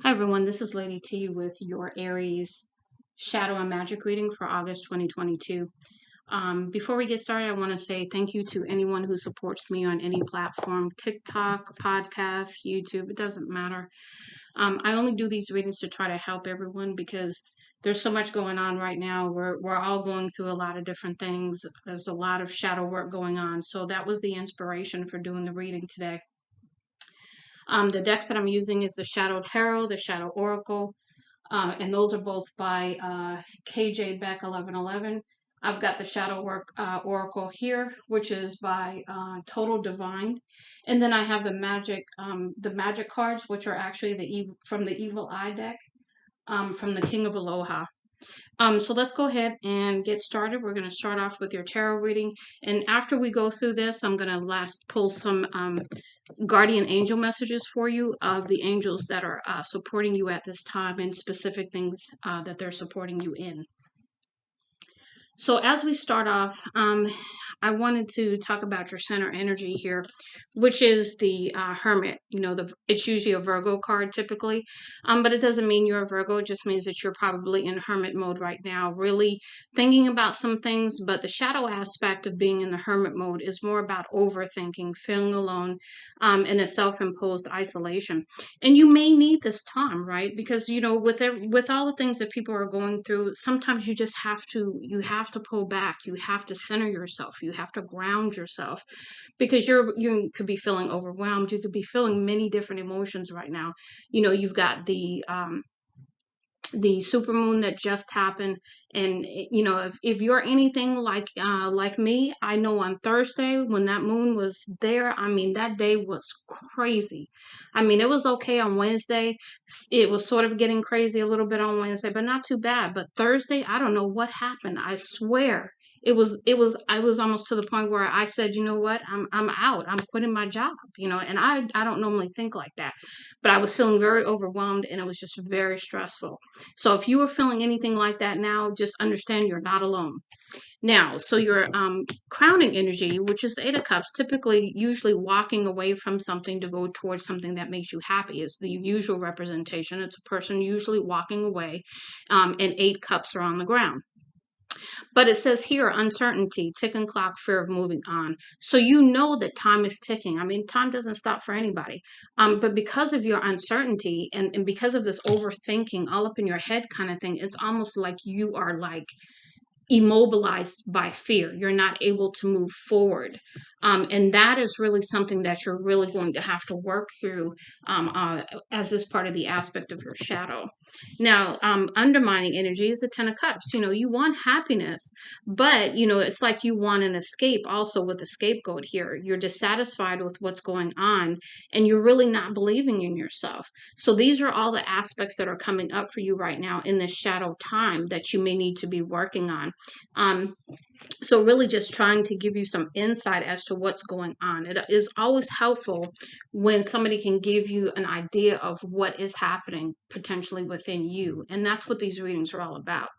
Hi everyone, this is Lady T with your Aries Shadow and Magic reading for August 2022. Before we get started, I want to say thank you to anyone who supports me on any platform, TikTok, podcasts, YouTube, it doesn't matter. I only do these readings to try to help everyone because there's so much going on right now. We're all going through a lot of different things. There's a lot of shadow work going on. So that was the inspiration for doing the reading today. The decks that I'm using is the Shadow Tarot, the Shadow Oracle, and those are both by KJ Beck 1111. I've got the Shadow Work Oracle here, which is by Total Divine, and then I have the magic cards, which are actually from the Evil Eye deck, from the King of Aloha. So let's go ahead and get started. We're going to start off with your tarot reading, and after we go through this, I'm going to last pull some guardian angel messages for you of the angels that are supporting you at this time and specific things that they're supporting you in. So as we start off, I wanted to talk about your center energy here, which is the Hermit. You know, it's usually a Virgo card typically, but it doesn't mean you're a Virgo. It just means that you're probably in Hermit mode right now, really thinking about some things. But the shadow aspect of being in the Hermit mode is more about overthinking, feeling alone, and a self-imposed isolation. And you may need this time, right? Because you know, with all the things that people are going through, sometimes you have to pull back. You have to center yourself. You have to ground yourself because you could be feeling overwhelmed. You could be feeling many different emotions right now. You know, you've got the supermoon that just happened, and you know, if you're anything like me, I know on Thursday when that moon was there, I mean, that day was crazy. I mean, it was okay on Wednesday. It was sort of getting crazy a little bit on Wednesday, but not too bad. But Thursday, I don't know what happened. I swear I was almost to the point where I said, you know what, I'm out, I'm quitting my job, you know. And I don't normally think like that, but I was feeling very overwhelmed and it was just very stressful. So if you are feeling anything like that now, just understand you're not alone. Now, so your crowning energy, which is the Eight of Cups, typically usually walking away from something to go towards something that makes you happy is the usual representation. It's a person usually walking away, and Eight Cups are on the ground. But it says here uncertainty, ticking clock, fear of moving on. So you know that time is ticking. I mean, time doesn't stop for anybody. But because of your uncertainty and because of this overthinking all up in your head kind of thing, it's almost like you are like immobilized by fear. You're not able to move forward. And that is really something that you're really going to have to work through as this part of the aspect of your shadow. Now, undermining energy is the Ten of Cups. You know, you want happiness, but, you know, it's like you want an escape also with the scapegoat here. You're dissatisfied with what's going on, and you're really not believing in yourself. So these are all the aspects that are coming up for you right now in this shadow time that you may need to be working on. Um, so really just trying to give you some insight as to what's going on. It is always helpful when somebody can give you an idea of what is happening potentially within you. And that's what these readings are all about.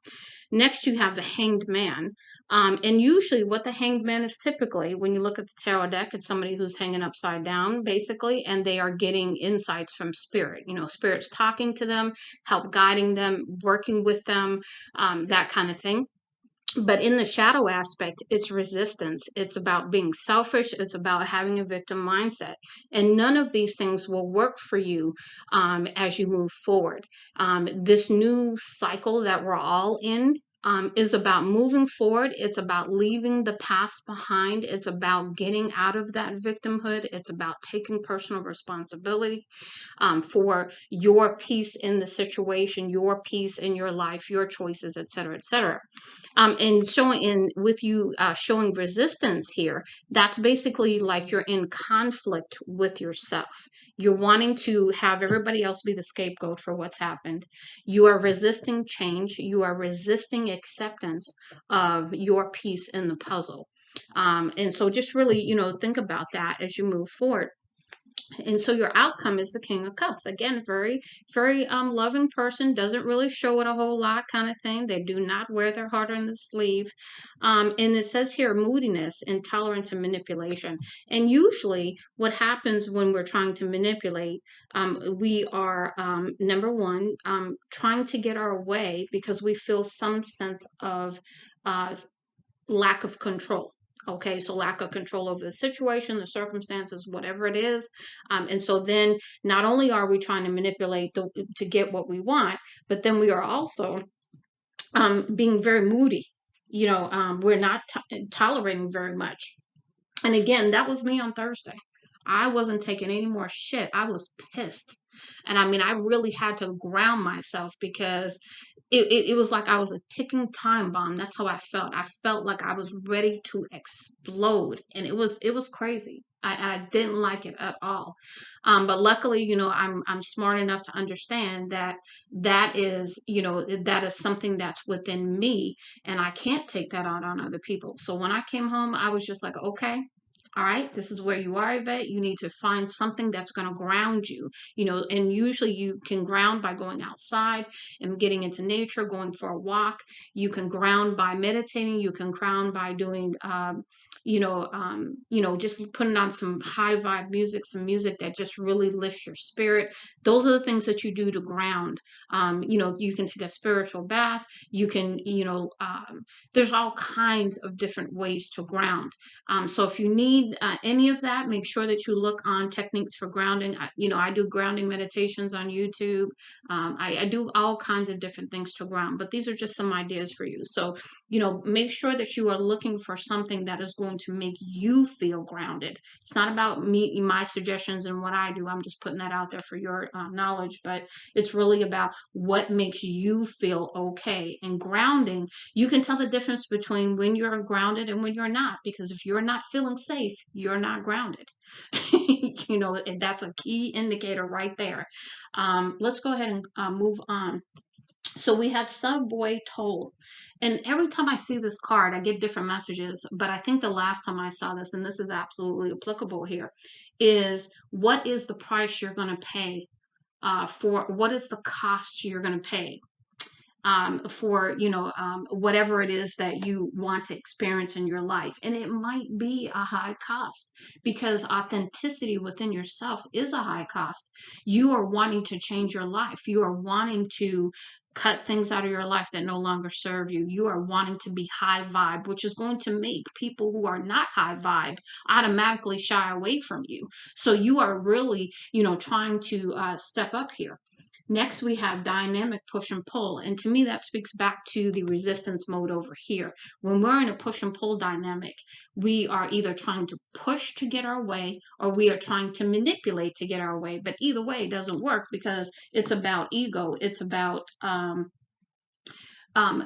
Next, you have the Hanged Man. And usually what the Hanged Man is typically, when you look at the tarot deck, it's somebody who's hanging upside down, basically, and they are getting insights from spirit. You know, spirit's talking to them, help guiding them, working with them, that kind of thing. But in the shadow aspect, it's resistance. It's about being selfish. It's about having a victim mindset. And none of these things will work for you as you move forward. This new cycle that we're all in is about moving forward. It's about leaving the past behind. It's about getting out of that victimhood. It's about taking personal responsibility for your piece in the situation, your piece in your life, your choices, et cetera, et cetera. And showing in with you showing resistance here, that's basically like you're in conflict with yourself. You're wanting to have everybody else be the scapegoat for what's happened. You are resisting change. You are resisting acceptance of your piece in the puzzle. And so just really, you know, think about that as you move forward. And so your outcome is the King of Cups. Again, very, very loving person, doesn't really show it a whole lot kind of thing. They do not wear their heart on the sleeve. And it says here moodiness, intolerance, and manipulation. And usually what happens when we're trying to manipulate, we are number one, trying to get our way because we feel some sense of uh, lack of control. Okay, so lack of control over the situation, the circumstances, whatever it is. And so then not only are we trying to manipulate to get what we want, but then we are also being very moody. We're not tolerating very much. And again, that was me on Thursday. I wasn't taking any more shit. I was pissed. And I mean, I really had to ground myself because it was like I was a ticking time bomb. That's how I felt. I felt like I was ready to explode. And it was crazy. I didn't like it at all. But luckily, I'm smart enough to understand that that is something that's within me, and I can't take that out on other people. So when I came home, I was just like, okay, all right, this is where you are, Yvette. You need to find something that's going to ground you, and usually you can ground by going outside and getting into nature, going for a walk. You can ground by meditating. You can ground by doing, just putting on some high vibe music, some music that just really lifts your spirit. Those are the things that you do to ground. You can take a spiritual bath. You can, there's all kinds of different ways to ground. So if you need any of that, make sure that you look on techniques for grounding. I do grounding meditations on YouTube. I do all kinds of different things to ground, but these are just some ideas for you. So, make sure that you are looking for something that is going to make you feel grounded. It's not about me, my suggestions and what I do. I'm just putting that out there for your knowledge, but it's really about what makes you feel okay. And grounding, you can tell the difference between when you're grounded and when you're not, because if you're not feeling safe, you're not grounded. And that's a key indicator right there. Let's go ahead and move on. So we have Subway Toll. And every time I see this card, I get different messages. But I think the last time I saw this, and this is absolutely applicable here, is what is the price you're going to pay for what is the cost you're going to pay for whatever it is that you want to experience in your life. And it might be a high cost because authenticity within yourself is a high cost. You are wanting to change your life. You are wanting to cut things out of your life that no longer serve you. You are wanting to be high vibe, which is going to make people who are not high vibe automatically shy away from you. So you are really, trying to step up here. Next, we have dynamic push and pull. And to me, that speaks back to the resistance mode over here. When we're in a push and pull dynamic, we are either trying to push to get our way or we are trying to manipulate to get our way. But either way, it doesn't work because it's about ego. It's about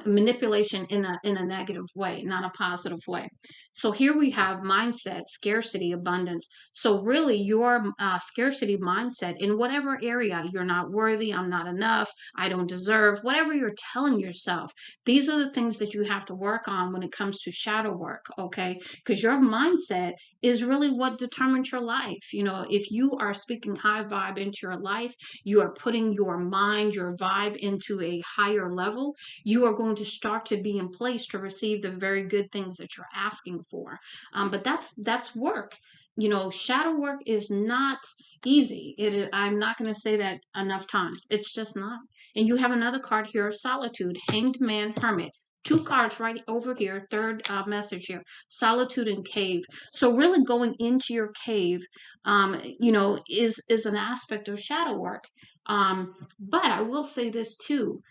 manipulation in a negative way, not a positive way. So here we have mindset, scarcity, abundance. So really, your scarcity mindset in whatever area, you're not worthy, I'm not enough, I don't deserve, whatever you're telling yourself, these are the things that you have to work on when it comes to shadow work. Okay, because your mindset is really what determines your life. If you are speaking high vibe into your life, you are putting your mind, your vibe into a higher level, you are going to start to be in place to receive the very good things that you're asking for. But that's work. Shadow work is not easy. I'm not going to say that enough times. It's just not. And you have another card here of solitude, hanged man, hermit. Two cards right over here, third message here, solitude and cave. So really going into your cave, is an aspect of shadow work. But I will say this too,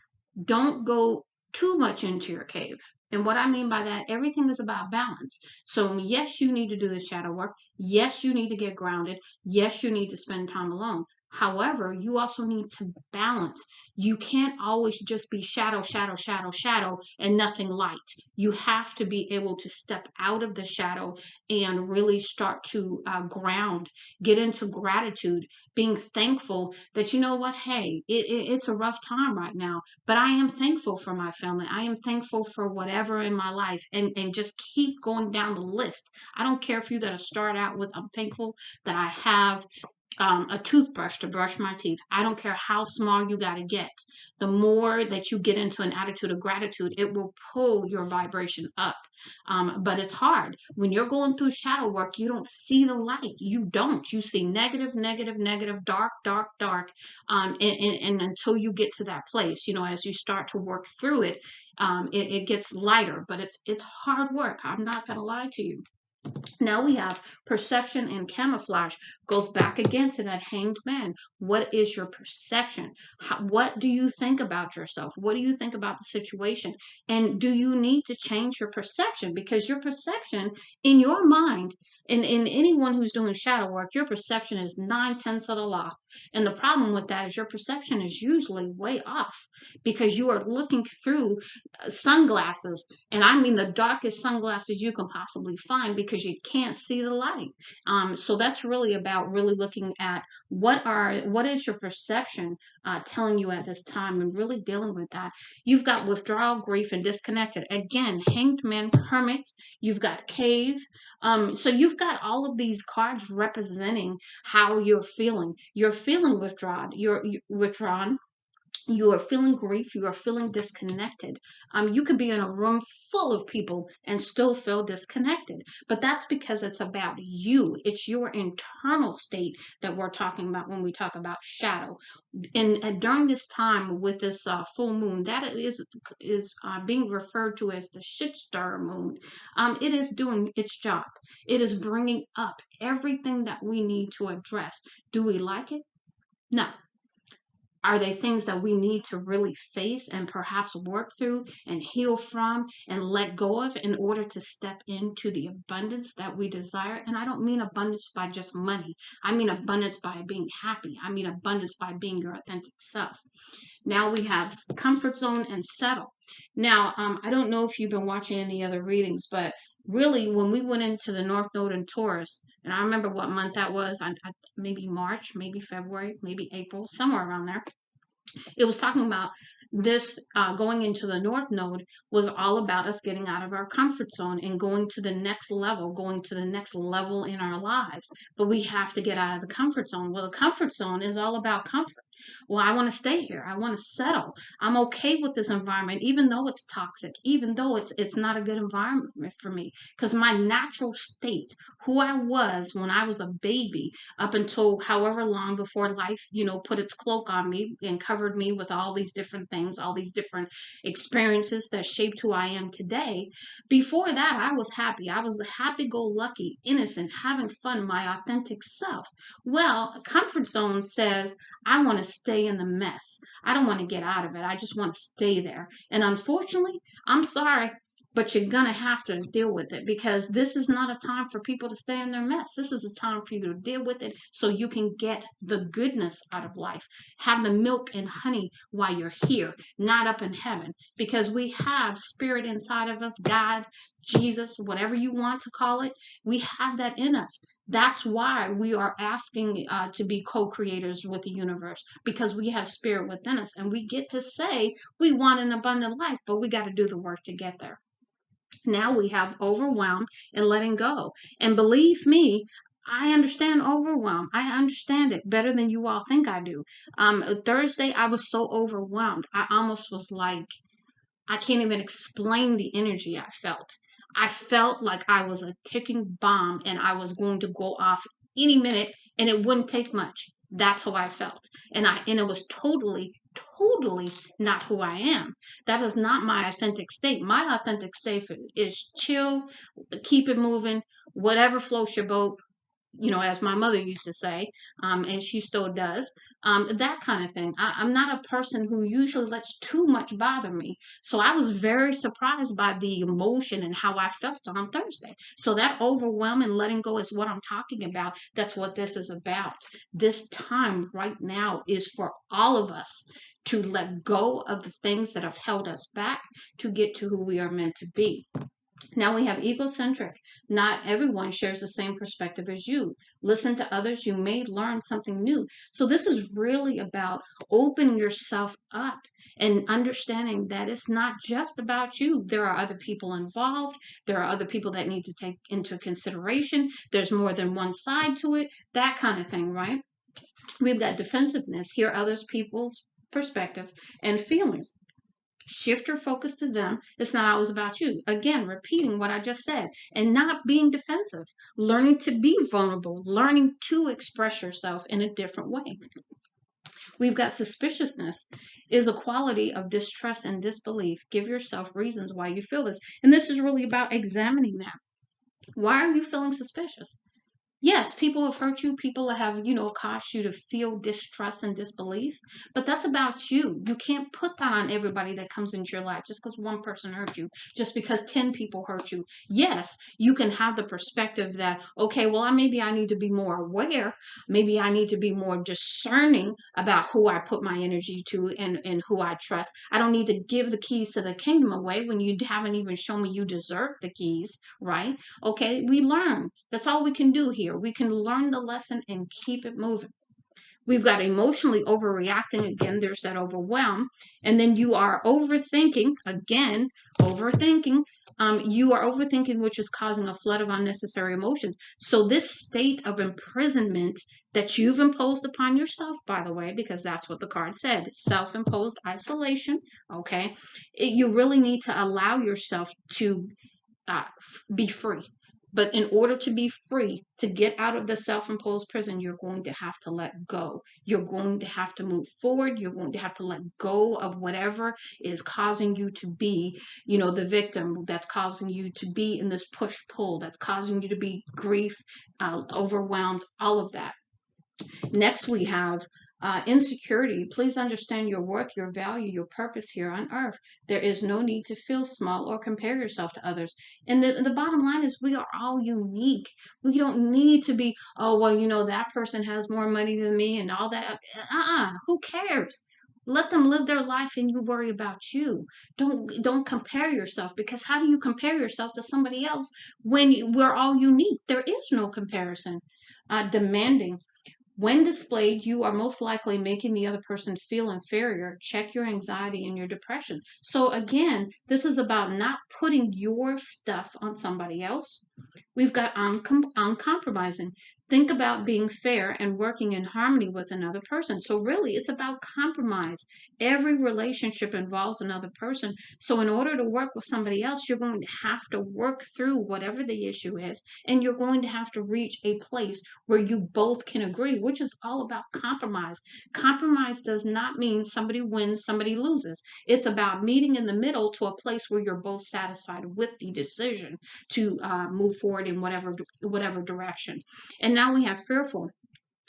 don't go too much into your cave. And what I mean by that, everything is about balance. So, yes, you need to do the shadow work. Yes, you need to get grounded. Yes, you need to spend time alone. However, you also need to balance. You can't always just be shadow, shadow, shadow, shadow, and nothing light. You have to be able to step out of the shadow and really start to ground, get into gratitude, being thankful that, you know what, hey, it's a rough time right now, but I am thankful for my family. I am thankful for whatever in my life, and just keep going down the list. I don't care if you got to start out with, I'm thankful that I have a toothbrush to brush my teeth. I don't care how small you got to get. The more that you get into an attitude of gratitude, it will pull your vibration up. But it's hard. When you're going through shadow work, you don't see the light. You don't. You see negative, negative, negative, dark, dark, dark. And until you get to that place, as you start to work through it, it gets lighter. But it's hard work. I'm not going to lie to you. Now we have perception and camouflage. Goes back again to that hanged man. What is your perception? What do you think about yourself? What do you think about the situation? And do you need to change your perception? Because your perception in your mind, in anyone who's doing shadow work, your perception is 9/10 of the law. And the problem with that is your perception is usually way off because you are looking through sunglasses, and I mean the darkest sunglasses you can possibly find because you can't see the light. So that's really about really looking at what is your perception telling you at this time, and really dealing with that. You've got withdrawal, grief, and disconnected. Again, hanged man, hermit. You've got cave. So you've got all of these cards representing how you're feeling. You're feeling withdrawn. You're withdrawn, you are feeling grief, you are feeling disconnected. You could be in a room full of people and still feel disconnected, but that's because it's about you. It's your internal state that we're talking about when we talk about shadow. And during this time with this full moon, that is being referred to as the shit stir moon. It is doing its job. It is bringing up everything that we need to address. Do we like it? No. Are they things that we need to really face and perhaps work through and heal from and let go of in order to step into the abundance that we desire? And I don't mean abundance by just money. I mean abundance by being happy. I mean abundance by being your authentic self. Now we have comfort zone and settle. Now, I don't know if you've been watching any other readings, but really when we went into the North Node in Taurus, and I remember what month that was, maybe March, maybe February, maybe April, somewhere around there. It was talking about this going into the North Node was all about us getting out of our comfort zone and going to the next level, going to the next level in our lives. But we have to get out of the comfort zone. Well, the comfort zone is all about comfort. Well, I want to stay here. I want to settle. I'm okay with this environment, even though it's toxic, even though it's not a good environment for me. Because my natural state, who I was when I was a baby, up until however long before life, put its cloak on me and covered me with all these different things, all these different experiences that shaped who I am today. Before that, I was happy. I was a happy go lucky, innocent, having fun, my authentic self. Well, a comfort zone says, I want to stay in the mess. I don't want to get out of it. I just want to stay there. And unfortunately, I'm sorry, but you're going to have to deal with it because this is not a time for people to stay in their mess. This is a time for you to deal with it so you can get the goodness out of life. Have the milk and honey while you're here, not up in heaven, because we have spirit inside of us, God, Jesus, whatever you want to call it. We have that in us. That's why we are asking to be co-creators with the universe, because we have spirit within us and we get to say we want an abundant life, but we got to do the work to get there. Now we have overwhelm and letting go. And believe me, I understand overwhelm. I understand it better than you all think I do. Thursday, I was so overwhelmed. I almost was like, I can't even explain the energy I felt. I felt like I was a ticking bomb and I was going to go off any minute and it wouldn't take much. That's how I felt. And it was totally not who I am. That is not my authentic state. My authentic state is chill, keep it moving, whatever floats your boat, as my mother used to say, and she still does, that kind of thing. I'm not a person who usually lets too much bother me. So I was very surprised by the emotion and how I felt on Thursday. So that overwhelm and letting go is what I'm talking about. That's what this is about. This time right now is for all of us to let go of the things that have held us back to get to who we are meant to be. Now we have egocentric. Not everyone shares the same perspective as you. Listen to others. You may learn something new. So this is really about opening yourself up and understanding that it's not just about you. There are other people involved. There are other people that need to take into consideration. There's more than one side to it. That kind of thing, right? We've got defensiveness, hear others people's perspectives and feelings. Shift your focus to them. It's not always about you. Again, repeating what I just said and not being defensive. Learning to be vulnerable, learning to express yourself in a different way. We've got suspiciousness is a quality of distrust and disbelief. Give yourself reasons why you feel this. And this is really about examining that. Why are you feeling suspicious? Yes, people have hurt you. People have, caused you to feel distrust and disbelief. But that's about you. You can't put that on everybody that comes into your life just because one person hurt you, just because 10 people hurt you. Yes, you can have the perspective that, okay, well, maybe I need to be more aware. Maybe I need to be more discerning about who I put my energy to and who I trust. I don't need to give the keys to the kingdom away when you haven't even shown me you deserve the keys, right? Okay, we learn. That's all we can do here. We can learn the lesson and keep it moving. We've got emotionally overreacting. Again, there's that overwhelm. And then you are overthinking. Again, overthinking. You are overthinking, which is causing a flood of unnecessary emotions. So, this state of imprisonment that you've imposed upon yourself, by the way, because that's what the card said, self imposed isolation. Okay, you really need to allow yourself to be free. But in order to be free, to get out of the self imposed prison, you're going to have to let go. You're going to have to move forward. You're going to have to let go of whatever is causing you to be, the victim, that's causing you to be in this push pull, that's causing you to be grief, overwhelmed, all of that. Next, we have insecurity. Please understand your worth, your value, your purpose here on earth. There is no need to feel small or compare yourself to others. And the bottom line is we are all unique. We don't need to be, oh, well, that person has more money than me and all that. Who cares? Let them live their life and you worry about you. Don't compare yourself, because how do you compare yourself to somebody else when we're all unique? There is no comparison. Demanding. When displayed, you are most likely making the other person feel inferior. Check your anxiety and your depression. So, again, this is about not putting your stuff on somebody else. We've got uncompromising. Think about being fair and working in harmony with another person. So, really, it's about compromise. Every relationship involves another person. So, in order to work with somebody else, you're going to have to work through whatever the issue is, and you're going to have to reach a place where you both can agree, which is all about compromise. Compromise does not mean somebody wins, somebody loses. It's about meeting in the middle to a place where you're both satisfied with the decision to move forward in whatever direction. And now we have fearful,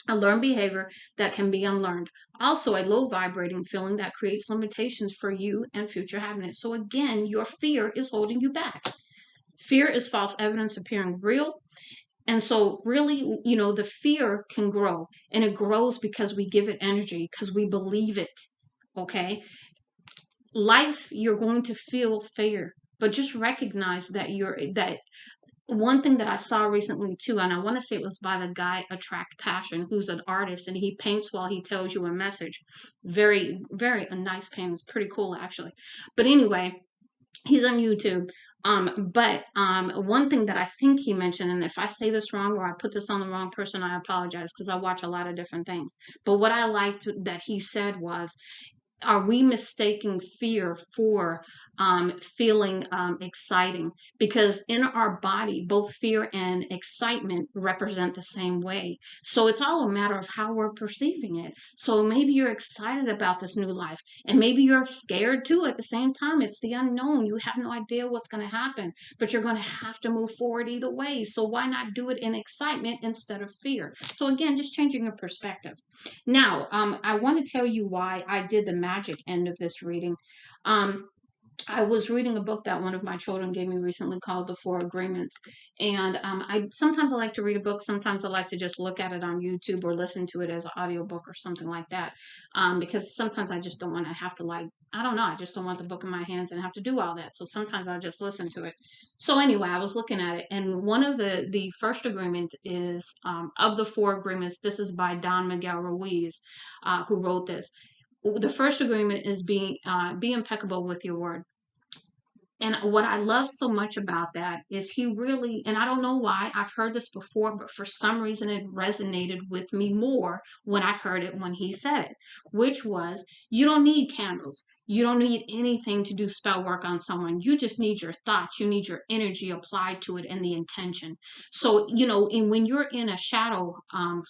a learned behavior that can be unlearned. Also, a low vibrating feeling that creates limitations for you and future happiness. So, again, your fear is holding you back. Fear is false evidence appearing real. And so, really, the fear can grow, and it grows because we give it energy, because we believe it. Okay. Life, you're going to feel fear, but just recognize that one thing that I saw recently too, and I want to say it was by the guy Attract Passion, who's an artist, and he paints while he tells you a message. Very, very a nice painting. It's pretty cool actually. But anyway, he's on YouTube. But one thing that I think he mentioned, and if I say this wrong or I put this on the wrong person, I apologize, because I watch a lot of different things. But what I liked that he said was, are we mistaking fear for feeling exciting? Because in our body, both fear and excitement represent the same way. So it's all a matter of how we're perceiving it. So maybe you're excited about this new life, and maybe you're scared too at the same time. It's the unknown. You have no idea what's going to happen, but you're going to have to move forward either way. So why not do it in excitement instead of fear? So again, just changing your perspective. Now, I want to tell you why I did the magic end of this reading. Um, I was reading a book that one of my children gave me recently called The Four Agreements. And I sometimes I like to read a book. Sometimes I like to just look at it on YouTube or listen to it as an audiobook or something like that. Because sometimes I just don't want to have to, I don't know, I just don't want the book in my hands and have to do all that. So sometimes I'll just listen to it. So anyway, I was looking at it, and one of the first agreement is, of the four agreements, this is by Don Miguel Ruiz, who wrote this. The first agreement is be impeccable with your word. And what I love so much about that is he really, and I don't know why, I've heard this before, but for some reason it resonated with me more when I heard it when he said it, which was, you don't need candles. You don't need anything to do spell work on someone. You just need your thoughts. You need your energy applied to it and the intention. So, when you're in a shadow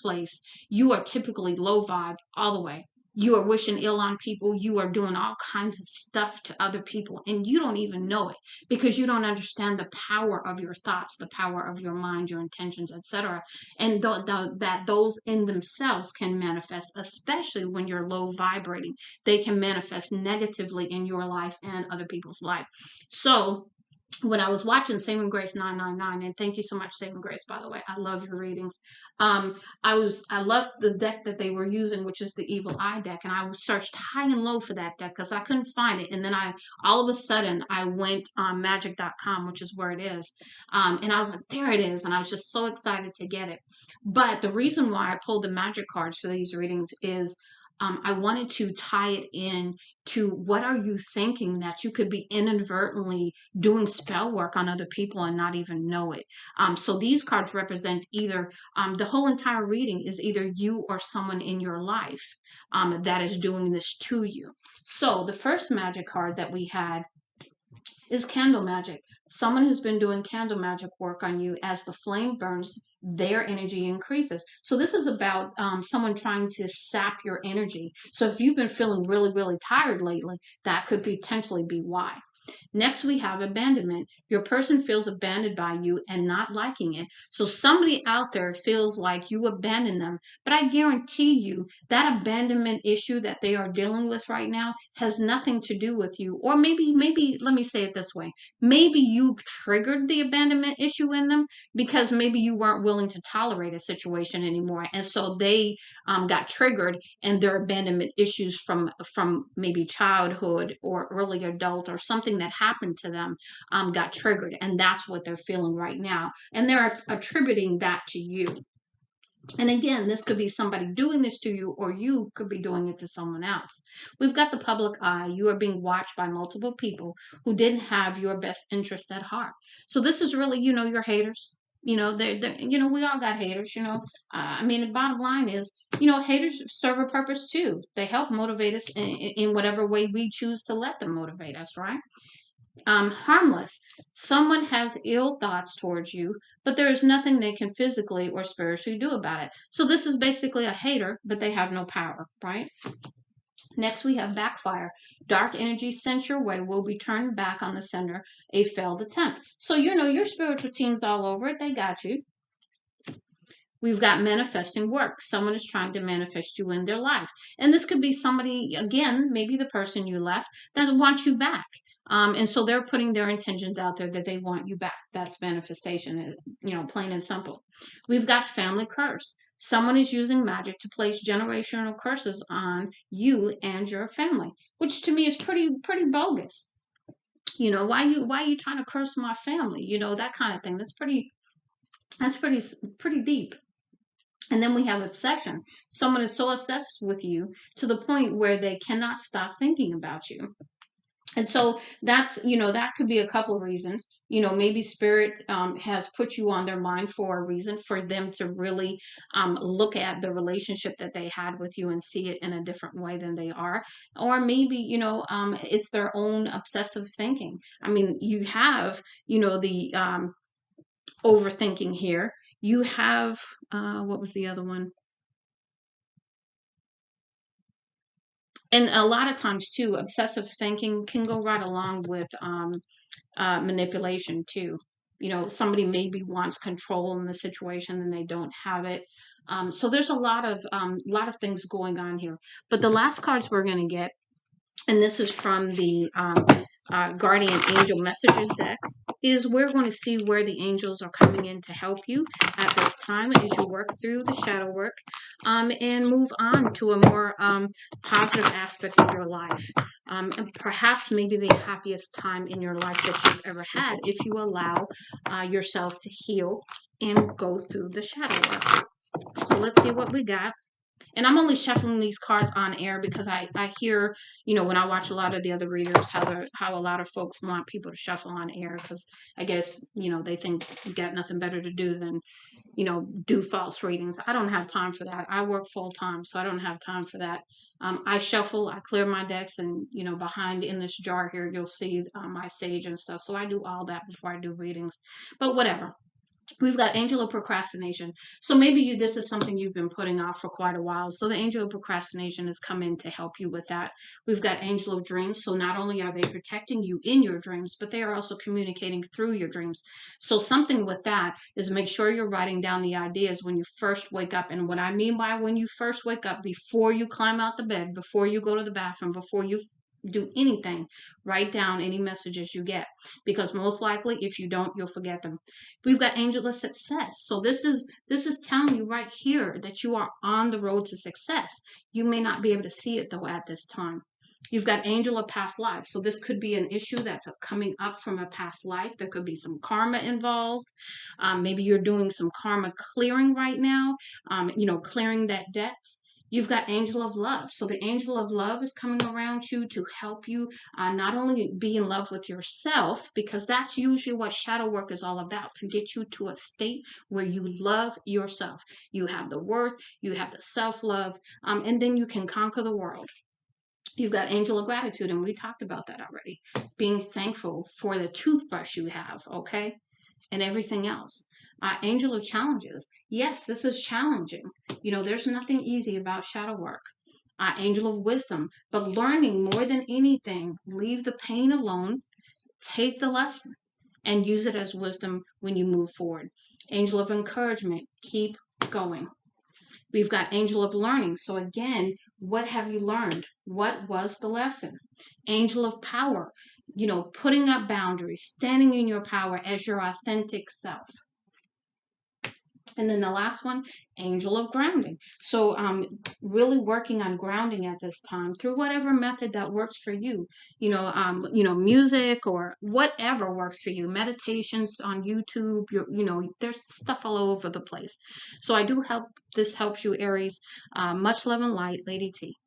place, you are typically low vibe all the way. You are wishing ill on people. You are doing all kinds of stuff to other people, and you don't even know it because you don't understand the power of your thoughts, the power of your mind, your intentions, etc. And that those in themselves can manifest, especially when you're low vibrating. They can manifest negatively in your life and other people's life. So when I was watching Saving Grace 999, and thank you so much, Saving Grace, by the way. I love your readings. I loved the deck that they were using, which is the Evil Eye deck, and I searched high and low for that deck because I couldn't find it. And then all of a sudden, I went on magic.com, which is where it is. And I was like, there it is. And I was just so excited to get it. But the reason why I pulled the magic cards for these readings is I wanted to tie it in to what are you thinking that you could be inadvertently doing spell work on other people and not even know it. So these cards represent either the whole entire reading is either you or someone in your life that is doing this to you. So the first magic card that we had is candle magic. Someone has been doing candle magic work on you. As the flame burns, their energy increases. So this is about someone trying to sap your energy. So if you've been feeling really, really tired lately, that could potentially be why. Next, we have abandonment. Your person feels abandoned by you and not liking it. So somebody out there feels like you abandoned them. But I guarantee you that abandonment issue that they are dealing with right now has nothing to do with you. Or maybe, let me say it this way. Maybe you triggered the abandonment issue in them because maybe you weren't willing to tolerate a situation anymore. And so they got triggered, and their abandonment issues from maybe childhood or early adult or something that happened to them got triggered, and that's what they're feeling right now, and they're attributing that to you. And again, this could be somebody doing this to you, or you could be doing it to someone else. We've got the public eye. You are being watched by multiple people who didn't have your best interest at heart. So this is really, your haters. We all got haters. I mean, the bottom line is, haters serve a purpose too. They help motivate us in whatever way we choose to let them motivate us, right? Harmless. Someone has ill thoughts towards you, but there is nothing they can physically or spiritually do about it. So this is basically a hater, but they have no power, right? Next, we have backfire. Dark energy sent your way will be turned back on the sender, a failed attempt. So, your spiritual team's all over it. They got you. We've got manifesting work. Someone is trying to manifest you in their life. And this could be somebody, again, maybe the person you left, that wants you back. And so they're putting their intentions out there that they want you back. That's manifestation, plain and simple. We've got family curse. Someone is using magic to place generational curses on you and your family, which to me is pretty bogus. Why are you trying to curse my family? That kind of thing. That's pretty deep. And then we have obsession. Someone is so obsessed with you to the point where they cannot stop thinking about you. And so that could be a couple of reasons. Maybe spirit has put you on their mind for a reason, for them to really look at the relationship that they had with you and see it in a different way than they are. Or maybe, it's their own obsessive thinking. I mean, you have, the overthinking here. You have, what was the other one? And a lot of times too, obsessive thinking can go right along with manipulation too. Somebody maybe wants control in the situation and they don't have it. So there's a lot of things going on here. But the last cards we're going to get, and this is from the Guardian Angel Messages deck, is we're going to see where the angels are coming in to help you at this time as you work through the shadow work and move on to a more positive aspect of your life. And perhaps maybe the happiest time in your life that you've ever had if you allow yourself to heal and go through the shadow work. So let's see what we got. And I'm only shuffling these cards on air because I hear, when I watch a lot of the other readers, how a lot of folks want people to shuffle on air because I guess, they think you got nothing better to do than, do false readings. I don't have time for that. I work full time, so I don't have time for that. I shuffle, I clear my decks, and, behind in this jar here, you'll see my sage and stuff. So I do all that before I do readings. But whatever. We've got angel of procrastination. So maybe this is something you've been putting off for quite a while. So the angel of procrastination has come in to help you with that. We've got angel of dreams. So not only are they protecting you in your dreams, but they are also communicating through your dreams. So something with that is make sure you're writing down the ideas when you first wake up. And what I mean by when you first wake up, before you climb out the bed, before you go to the bathroom, before you do anything, write down any messages you get, because most likely if you don't, you'll forget them. We've got angel of success. So this is telling you right here that you are on the road to success. You may not be able to see it though at this time. You've got angel of past life. So this could be an issue that's coming up from a past life. There could be some karma involved. Maybe you're doing some karma clearing right now, clearing that debt. You've got angel of love. So the angel of love is coming around you to help you not only be in love with yourself, because that's usually what shadow work is all about, to get you to a state where you love yourself. You have the worth, you have the self-love, and then you can conquer the world. You've got angel of gratitude, and we talked about that already. Being thankful for the toothbrush you have, okay? And everything else. Angel of challenges. Yes, this is challenging. There's nothing easy about shadow work. Angel of wisdom, but learning more than anything, leave the pain alone, take the lesson, and use it as wisdom when you move forward. Angel of encouragement, keep going. We've got angel of learning. So again, what have you learned? What was the lesson? Angel of power, putting up boundaries, standing in your power as your authentic self. And then the last one, angel of grounding. So really working on grounding at this time through whatever method that works for you. Music or whatever works for you. Meditations on YouTube. There's stuff all over the place. So I do hope this helps you, Aries. Much love and light, Lady T.